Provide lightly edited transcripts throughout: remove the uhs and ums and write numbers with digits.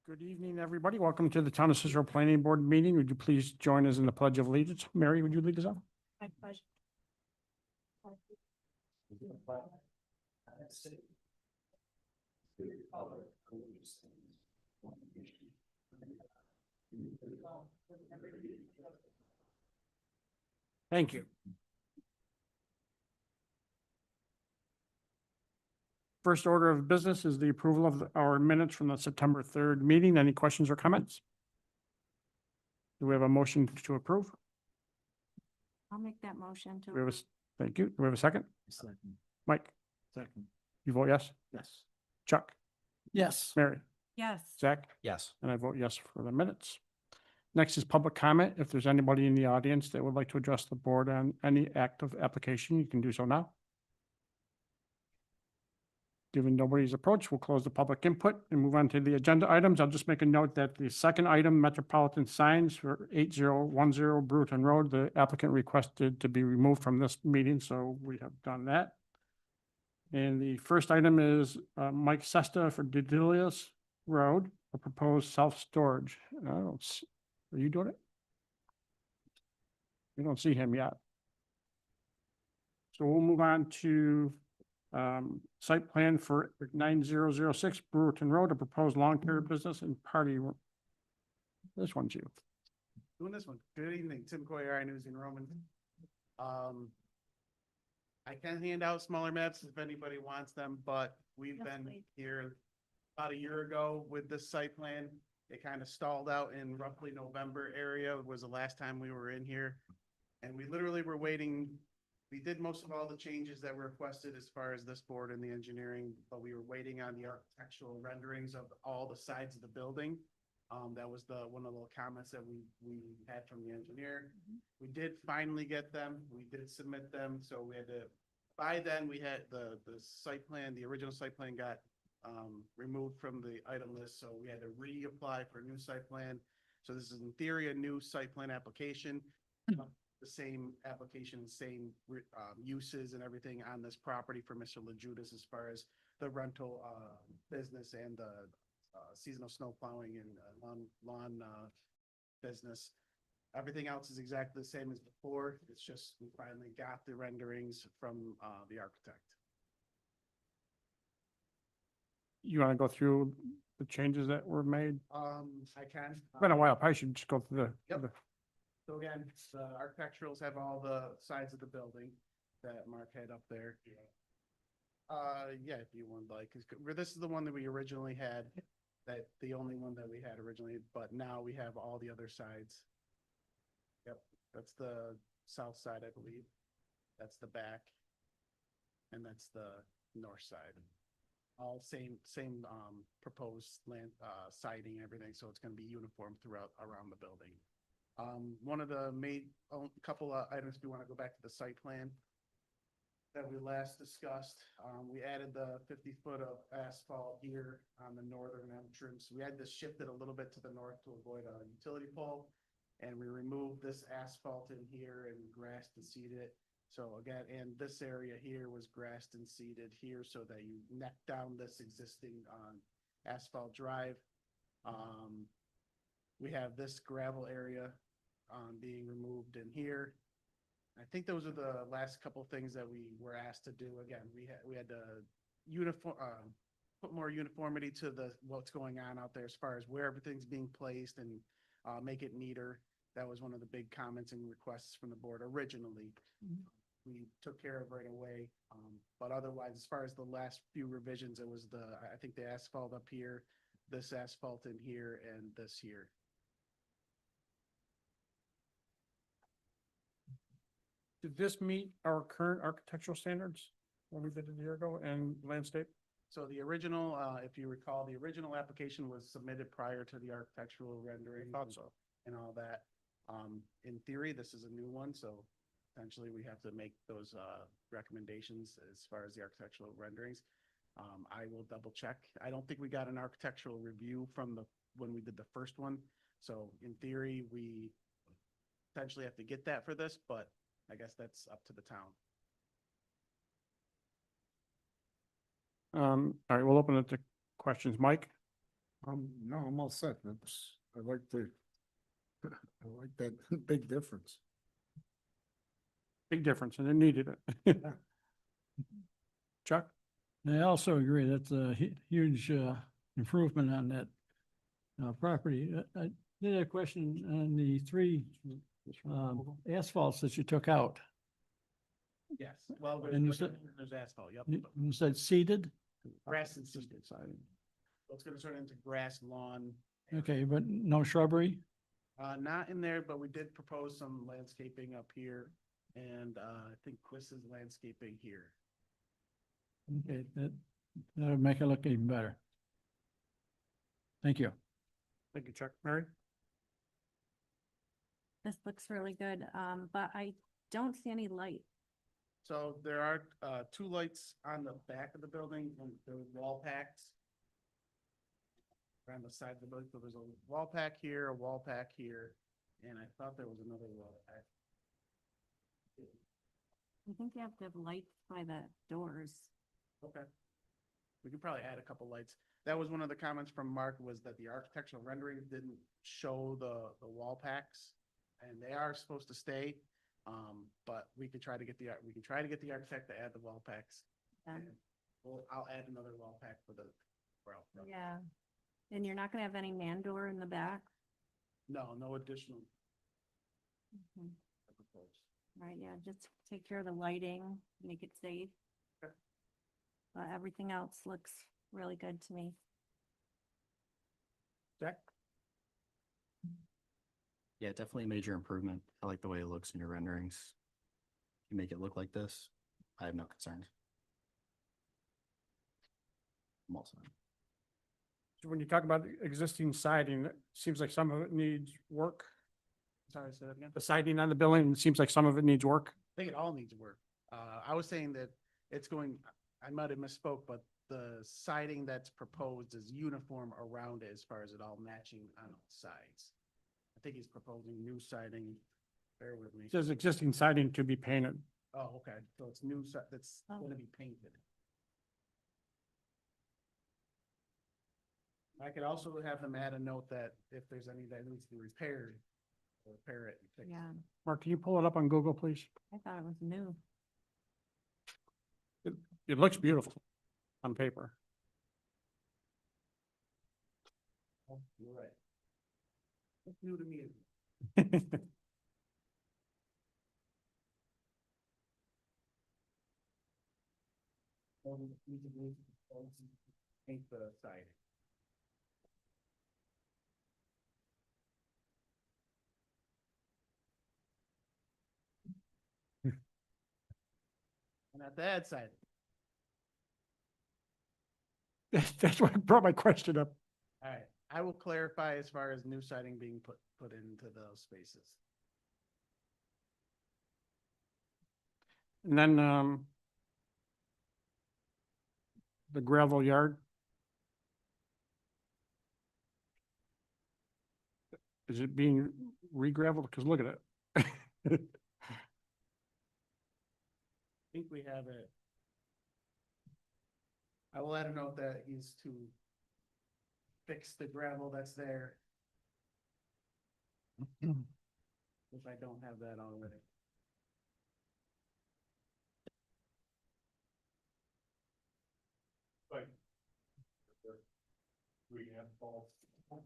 Good evening, everybody. Welcome to the Town of Cicero Planning Board meeting. Would you please join us in the Pledge of Allegiance? Mary, would you lead us off? I pledge. Thank you. First order of business is the approval of our minutes from the September 3rd meeting. Any questions or comments? Do we have a motion to approve? I'll make that motion to. Do we have a thank you. Do we have a second? Second. Mike, Second. you vote yes? Yes. Chuck, Yes. Mary, Yes. Zach, Yes. and I vote yes for the minutes. Next is public comment. If there's anybody in the audience that would like to address the board on any active application, you can do so now. Given nobody's approach, we'll close the public input and move on to the agenda items. I'll just make a note that the second item, Metropolitan Signs for 8010 Bruton Road, the applicant requested to be removed from this meeting, so we have done that. And the first item is Mike Sesta for Dedilius Road, a proposed self-storage. Are you doing it? We don't see him yet. So we'll move on to site plan for 9006 Brewerton Road, a proposed long-term business and party. This one's you. Doing this one. Good evening, Tim Coyer, News in Roman. I can hand out smaller maps if anybody wants them, but we've Yes, been please. here about a year ago with this site plan. It kind of stalled out in roughly November area was the last time we were in here. And we literally were waiting. We did most of all the changes that were requested as far as this board and the engineering, but we were waiting on the architectural renderings of all the sides of the building. That was one of the comments that we had from the engineer. We did finally get them. We did submit them, so we had to, by then we had the site plan, the original site plan got removed from the item list, so we had to reapply for a new site plan. So this is in theory a new site plan application. The same application, same uses and everything on this property for Mr. LaJudas as far as the rental business and the seasonal snow plowing and lawn business. Everything else is exactly the same as before. It's just we finally got the renderings from the architect. You want to go through the changes that were made? I can. It's been a while. Probably should just go through Yep. the So again, the architecturals have all the sides of the building that Mark had up there. Yeah, if you would like, 'cause this is the one that we originally had, that the only one that we had originally, but now we have all the other sides. Yep, that's the south side, I believe. That's the back. And that's the north side. All same proposed land, siding and everything, so it's gonna be uniform throughout around the building. One of the couple of items, we want to go back to the site plan that we last discussed. We added the 50-foot of asphalt here on the northern entrance. We had this shifted a little bit to the north to avoid a utility pole. And we removed this asphalt in here and grassed and seeded it. So again, and this area here was grassed and seeded here so that you neck down this existing asphalt drive. We have this gravel area being removed in here. I think those are the last couple of things that we were asked to do. Again, we had to put more uniformity to what's going on out there as far as where everything's being placed and make it neater. That was one of the big comments and requests from the board originally. We took care of right away. But otherwise, as far as the last few revisions, it was I think the asphalt up here, this asphalt in here, and this here. Did this meet our current architectural standards when we did it a year ago and landscape? So the original, if you recall, the original application was submitted prior to the architectural rendering. Thought so. And all that. In theory, this is a new one, so essentially we have to make those recommendations as far as the architectural renderings. I will double check. I don't think we got an architectural review from when we did the first one. So in theory, we potentially have to get that for this, but I guess that's up to the town. All right, we'll open it to questions. Mike? No, I'm all set. I like I like that big difference. Big difference, and it needed it. Chuck? I also agree that's a huge improvement on that property. I did have a question on the three asphalts that you took out. Yes, well, And you said- there's asphalt, yep. You said seeded? Grass and seeded. It's gonna turn into grass lawn. Okay, but no shrubbery? Not in there, but we did propose some landscaping up here and, I think Chris is landscaping here. Okay, that'll make it look even better. Thank you. Thank you, Chuck. Mary? This looks really good, but I don't see any light. So there are, two lights on the back of the building and the wall packs. Around the side of the building, so there's a wall pack here, a wall pack here, and I thought there was another wall pack. I think you have to have lights by the doors. Okay. We could probably add a couple lights. That was one of the comments from Mark, was that the architectural renderings didn't show the wall packs. And they are supposed to stay, but we could try to get the architect to add the wall packs. Um, And I'll add another wall pack for the, Yeah, and you're not gonna have any man door in the back? no additional. Mhm. Right, yeah, just take care of the lighting, make it safe. Okay. But everything else looks really good to me. Jack? Yeah, definitely a major improvement. I like the way it looks in your renderings. You make it look like this. I have no concerns. I'm all set. So when you talk about existing siding, it seems like some of it needs work. Sorry, say that again? The siding on the building, it seems like some of it needs work. I think it all needs work. I was saying that I might have misspoke, but the siding that's proposed is uniform around it as far as it all matching on all sides. I think he's proposing new siding. Bear with me. It says existing siding to be painted. Oh, okay. So it's new that's Oh. gonna be painted. I could also have them add a note that if there's any that needs to be repaired, repair it and fix it. Yeah, Mark, can you pull it up on Google, please? I thought it was new. It looks beautiful on paper. Oh, you're right. It's new to me. Paint the siding. And at the ad side, That's what brought my question up. all right, I will clarify as far as new siding being put into those spaces. And then, the gravel yard. Is it being re-gravelled? Because look at it. I think we have it. I will add a note that he's to fix the gravel that's there, if I don't have that already.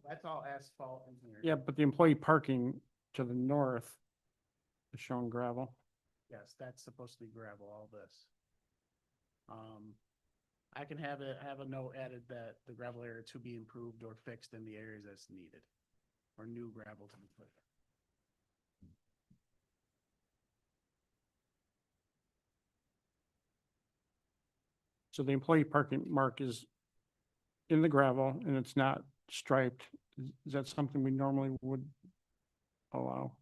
That's all asphalt in here. Yeah, but the employee parking to the north is shown gravel. Yes, that's supposed to be gravel, all this. I can have a note added that the gravel area to be improved or fixed in the areas that's needed, or new gravel to be put. So the employee parking mark is in the gravel and it's not striped. Is that something we normally would allow?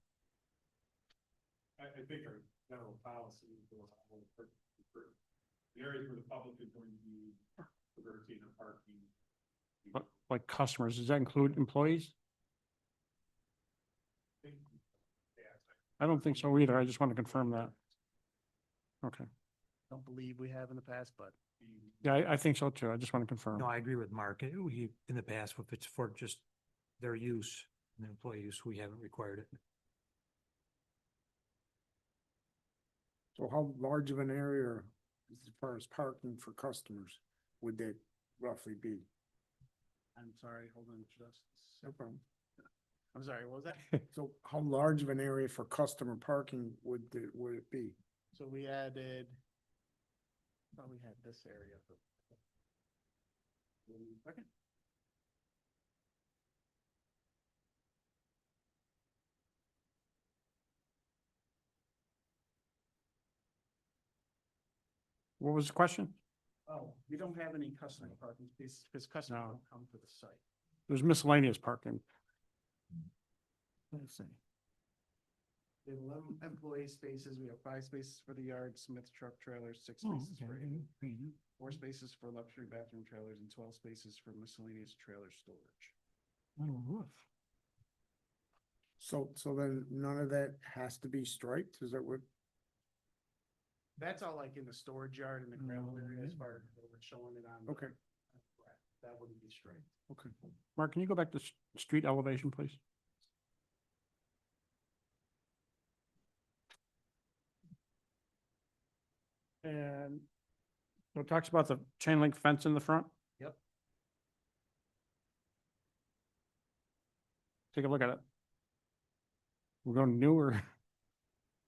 I think our general policy goes on for the areas where the public is going to be rotating and parking. Like customers, does that include employees? I don't think so either. I just want to confirm that. Okay. Don't believe we have in the past, but Yeah, I think so too. I just want to confirm. No, I agree with Mark. We, in the past, if it's for just their use, and employee use, we haven't required it. So how large of an area, as far as parking for customers, would that roughly be? I'm sorry, hold on just. No problem. I'm sorry, what was that? So how large of an area for customer parking would it be? So we added, thought we had this area. Okay. What was the question? Oh, we don't have any customer parking spaces because customers No. don't come to the site. There's miscellaneous parking. Let's see. We have 11 employee spaces. We have 5 spaces for the yard, Smith truck trailers, 6 Oh, spaces for okay. 4 spaces for luxury bathroom trailers, and 12 spaces for miscellaneous trailer storage. Oh, roof. So then none of that has to be striped? Is that what? That's all like in the storage yard and the gravel area as Mm. far as we're showing it on. the- Okay. That wouldn't be straight. Okay. Mark, can you go back to street elevation, please? And so it talks about the chain link fence in the front. Yep. Take a look at it. We're going new or?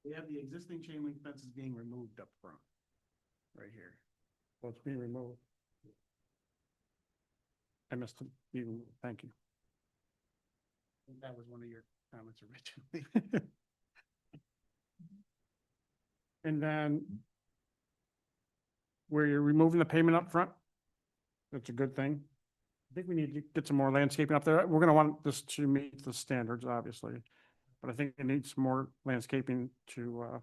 We have the existing chain link fences being removed up front, right here. Well, it's being removed. I missed it. Thank you. I think that was one of your comments originally. And then where you're removing the pavement up front, that's a good thing. I think we need to get some more landscaping up there. We're gonna want this to meet the standards, obviously. But I think it needs more landscaping to,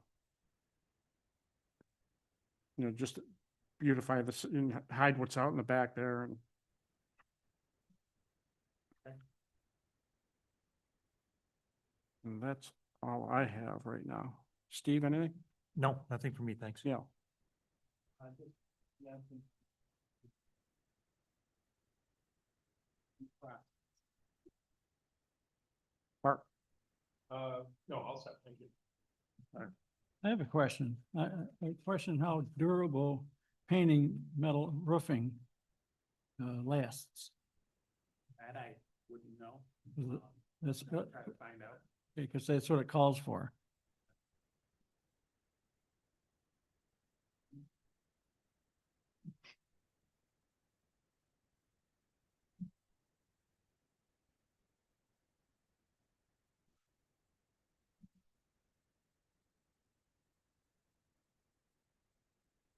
just beautify this and hide what's out in the back there and. And that's all I have right now. Steve, anything? No, nothing for me, thanks. Yeah. Mark, No, I'll set, thank you. I have a question. I question how durable painting metal roofing lasts. That I wouldn't know. Is it- That's, I'll try to find out. because that's what it calls for.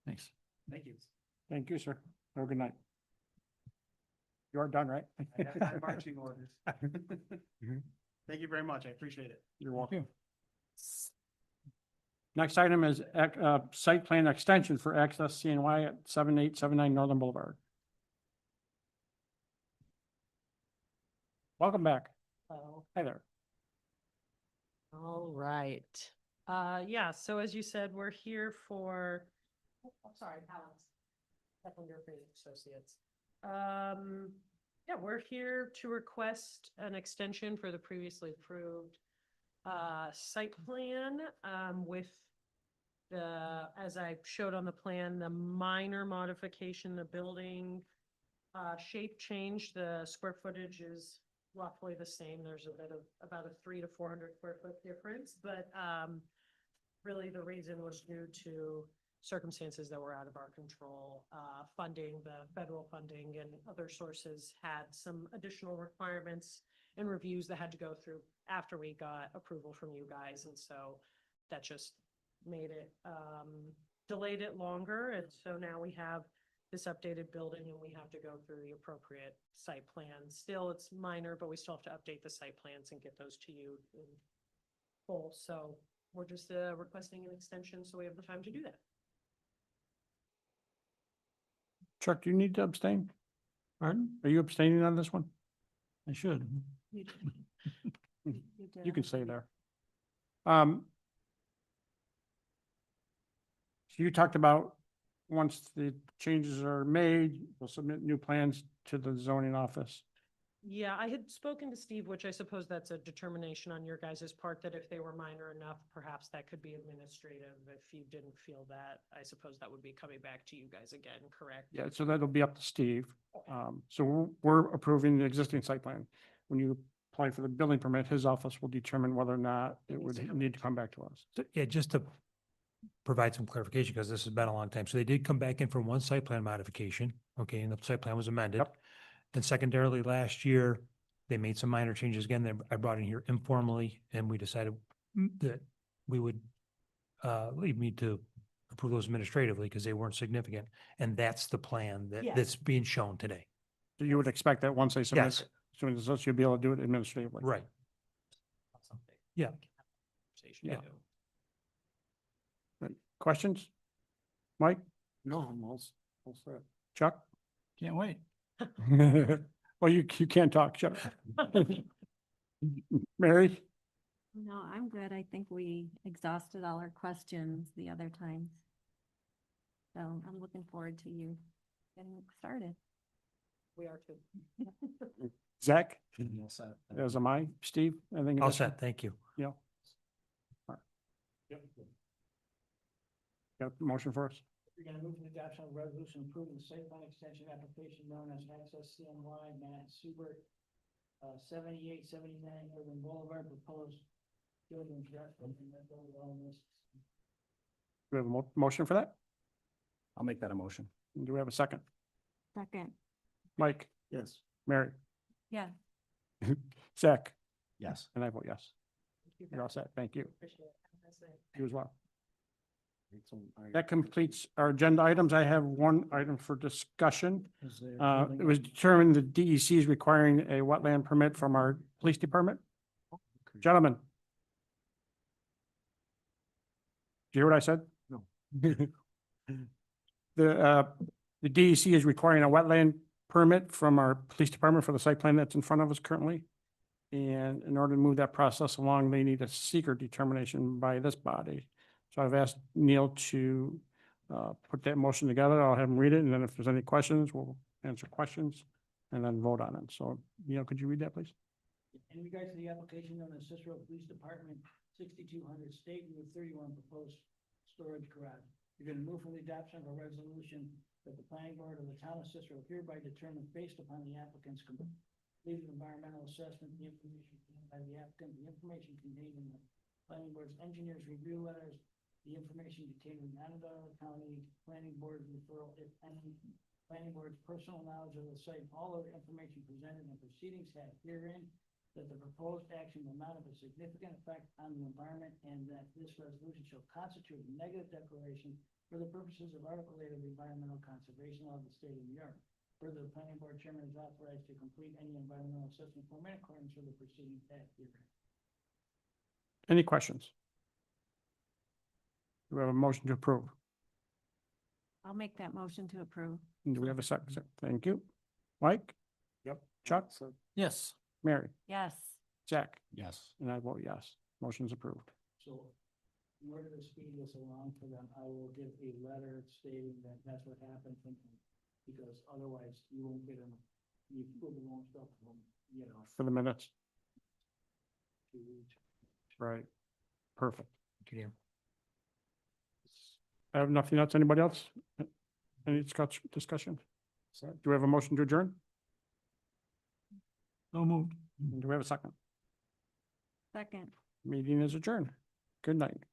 Thanks. Thank you. thank you, sir. Have a good night. You are done, right? I have my marching orders. Thank you very much. I appreciate it. You're Thank welcome. you. Next item is site plan extension for access CNY at 7879 Northern Boulevard. Welcome back. Hello. Hi there. All right. Yeah, so as you said, we're here for, I'm sorry, Alex, Secondary Associates. Yeah, we're here to request an extension for the previously approved site plan with the, as I showed on the plan, the minor modification, the building shape change, the square footage is roughly the same. There's a bit of about a 300 to 400 square foot difference, but really the reason was due to circumstances that were out of our control. Funding, the federal funding and other sources had some additional requirements and reviews that had to go through after we got approval from you guys. And so that just made it, delayed it longer. And so now we have this updated building and we have to go through the appropriate site plans. Still, it's minor, but we still have to update the site plans and get those to you in full. So we're just requesting an extension so we have the time to do that. Chuck, do you need to abstain? Pardon? Are you abstaining on this one? I should. You did. You You can did. stay there. So you talked about once the changes are made, we'll submit new plans to the zoning office. Yeah, I had spoken to Steve, which I suppose that's a determination on your guys' part, that if they were minor enough, perhaps that could be administrative. If you didn't feel that, I suppose that would be coming back to you guys again, correct? Yeah, so that'll be up to Steve. Okay. So we're approving the existing site plan. When you apply for the building permit, his office will determine whether or not It it needs would to come need back to come back to us. So, yeah, just to provide some clarification, because this has been a long time. So they did come back in for one site plan modification, okay, and the site plan was amended. Yep. And secondarily, last year, they made some minor changes again that I brought in here informally, and we decided that we would leave me to approve those administratively because they weren't significant. And that's the plan Yeah. that's being shown today. So you would expect that once they submit, Yes. as soon as this, you'll be able to do it administratively. Right. Something. Yeah. Conversation Yeah. too. Questions? Mike, No, I'm all set. Chuck? Can't wait. Well, you can't talk, Chuck. Mary? No, I'm good. I think we exhausted all our questions the other times. So I'm looking forward to you getting started. We are too. Zach? All set. As am I. Steve? Anything? All additional? set, thank you. Yeah. Got a motion for us? You're gonna move to the adoption of a resolution approving the site plan extension application known as Access CNY Matt Subert, 7879 Urban Boulevard, proposed building draft. Do we have a motion for that? I'll make that a motion. Do we have a second? Second, Mike? Yes. Mary? yeah. Zach? Yes. And I vote yes. Thank you, You're all guys. set. Thank you. Appreciate it. Have a nice day. You as well. It's on- I- That completes our agenda items. I have one item for discussion. It was determined the DEC is requiring a wetland permit from our police department. Okay. Gentlemen. Did you hear what I said? No. The DEC is requiring a wetland permit from our police department for the site plan that's in front of us currently. And in order to move that process along, they need a seeker determination by this body. So I've asked Neil to put that motion together. I'll have him read it, and then if there's any questions, we'll answer questions and then vote on it. So Neil, could you read that, please? In regards to the application known as Cicero Police Department, 6200 State Route 31 proposed storage garage. You're gonna move from the adoption of a resolution that the planning board of the town of Cicero hereby determines based upon the applicant's completed environmental assessment, the information given by the applicant, the information contained in the planning board's engineer's review letters, the information contained in Onondaga County Planning Board referral, if any, planning board's personal knowledge of the site, all other information presented in proceedings have herein, that the proposed action will not have a significant effect on the environment, and that this resolution shall constitute a negative declaration for the purposes of Article 8 of the Environmental Conservation Law of the State of New York. Further, the planning board chairman is authorized to complete any environmental assessment form in accordance with the proceedings at herein. Any questions? Do we have a motion to approve? I'll make that motion to approve. And do we have a second? Thank you. Mike? Yep. Chuck? So Yes. Mary? Yes. Zach? Yes. And I vote yes. Motion's approved. So in order to speed this along for them, I will give a letter stating that that's what happened, because otherwise you won't get them, you won't stuff from, you know, For the minutes. 2 weeks. Right. Perfect. Thank you, Dan. I have nothing else. Anybody else? Any discussion? Do we have a motion to adjourn? No moved. Do we have a second? Second. Meeting is adjourned. Good night.